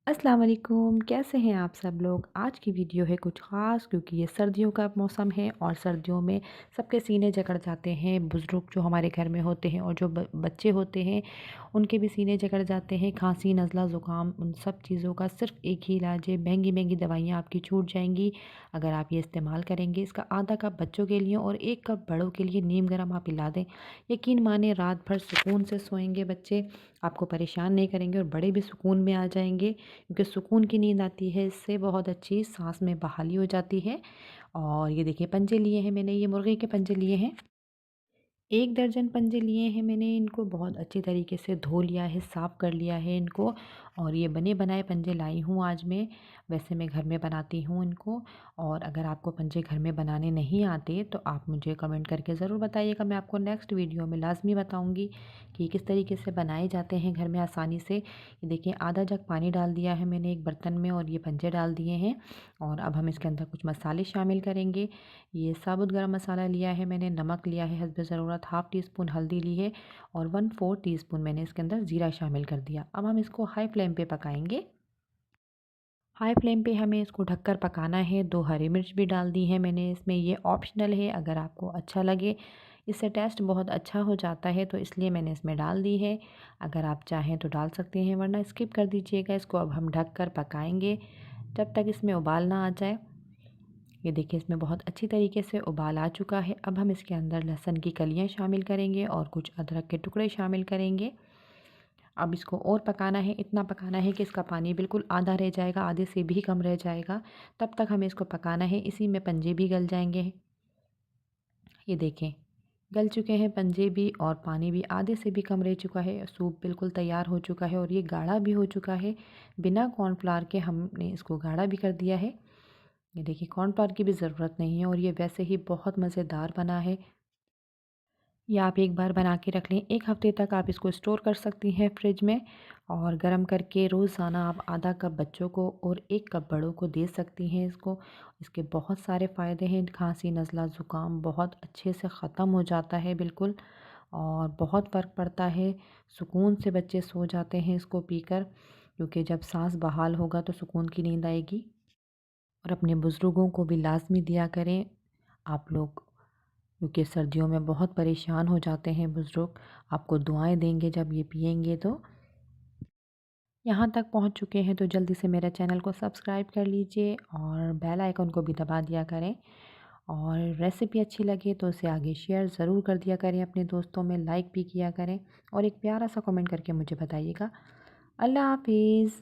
अस्सलाम वालेकुम, कैसे हैं आप सब लोग। आज की वीडियो है कुछ ख़ास क्योंकि ये सर्दियों का मौसम है और सर्दियों में सबके सीने जकड़ जाते हैं। बुज़ुर्ग जो हमारे घर में होते हैं और जो बच्चे होते हैं उनके भी सीने जकड़ जाते हैं। खांसी, नज़ला, ज़ुकाम, उन सब चीज़ों का सिर्फ एक ही इलाज है। महंगी महंगी दवाइयाँ आपकी छूट जाएंगी अगर आप ये इस्तेमाल करेंगे। इसका आधा कप बच्चों के लिए और 1 कप बड़ों के लिए नीम गर्म आप पिला दें। यकीन माने रात भर सुकून से सोएंगे बच्चे, आपको परेशान नहीं करेंगे और बड़े भी सुकून में आ जाएंगे क्योंकि सुकून की नींद आती है। इससे बहुत अच्छी सांस में बहाली हो जाती है। और ये देखिए पंजे लिए हैं मैंने, ये मुर्गे के पंजे लिए हैं। 1 दर्जन पंजे लिए हैं मैंने। इनको बहुत अच्छी तरीके से धो लिया है, साफ़ कर लिया है इनको। और ये बने बनाए पंजे लाई हूँ आज मैं। वैसे मैं घर में बनाती हूँ इनको। और अगर आपको पंजे घर में बनाने नहीं आते तो आप मुझे कमेंट करके ज़रूर बताइएगा। मैं आपको नेक्स्ट वीडियो में लाज़मी बताऊँगी कि किस तरीके से बनाए जाते हैं घर में आसानी से। ये देखिए आधा जग पानी डाल दिया है मैंने एक बर्तन में और ये पंजे डाल दिए हैं। और अब हम इसके अंदर कुछ मसाले शामिल करेंगे। ये साबुत गरम मसाला लिया है मैंने, नमक लिया है हस्बे ज़रूरत, हाफ़ टी स्पून हल्दी ली है और 1/4 टीस्पून मैंने इसके अंदर ज़ीरा शामिल कर दिया। अब हम इसको हाई फ्लेम पे पकाएंगे। हाई फ्लेम पे हमें इसको ढककर पकाना है। 2 हरी मिर्च भी डाल दी है मैंने इसमें, ये ऑप्शनल है, अगर आपको अच्छा लगे। इससे टेस्ट बहुत अच्छा हो जाता है तो इसलिए मैंने इसमें डाल दी है। अगर आप चाहें तो डाल सकते हैं वरना स्किप कर दीजिएगा। इसको अब हम ढक कर पकाएंगे जब तक इसमें उबाल ना आ जाए। ये देखिए इसमें बहुत अच्छी तरीके से उबाल आ चुका है। अब हम इसके अंदर लहसुन की कलियां शामिल करेंगे और कुछ अदरक के टुकड़े शामिल करेंगे। अब इसको और पकाना है, इतना पकाना है कि इसका पानी बिल्कुल आधा रह जाएगा, आधे से भी कम रह जाएगा। तब तक हमें इसको पकाना है। इसी में पंजे भी गल जाएंगे। ये देखें गल चुके हैं पंजे भी और पानी भी आधे से भी कम रह चुका है। सूप बिल्कुल तैयार हो चुका है और ये गाढ़ा भी हो चुका है। बिना कॉर्नफ्लावर के हमने इसको गाढ़ा भी कर दिया है। ये देखिए कॉर्नफ्लावर की भी ज़रूरत नहीं है और ये वैसे ही बहुत मज़ेदार बना है। या आप एक बार बना के रख लें, 1 हफ़्ते तक आप इसको स्टोर कर सकती हैं फ्रिज में। और गर्म करके रोज़ाना आप आधा कप बच्चों को और 1 कप बड़ों को दे सकती हैं इसको। इसके बहुत सारे फ़ायदे हैं। खांसी, नज़ला, ज़ुकाम बहुत अच्छे से ख़त्म हो जाता है बिल्कुल। और बहुत फ़र्क पड़ता है। सुकून से बच्चे सो जाते हैं इसको पीकर, क्योंकि जब सांस बहाल होगा तो सुकून की नींद आएगी। और अपने बुज़ुर्गों को भी लाज़मी दिया करें आप लोग, क्योंकि सर्दियों में बहुत परेशान हो जाते हैं बुज़ुर्ग। आपको दुआएं देंगे जब ये पिएंगे तो। यहाँ तक पहुँच चुके हैं तो जल्दी से मेरे चैनल को सब्सक्राइब कर लीजिए और बेल आइकन को भी दबा दिया करें। और रेसिपी अच्छी लगे तो उसे आगे शेयर ज़रूर कर दिया करें अपने दोस्तों में, लाइक भी किया करें और एक प्यारा सा कमेंट करके मुझे बताइएगा। अल्लाह हाफिज़।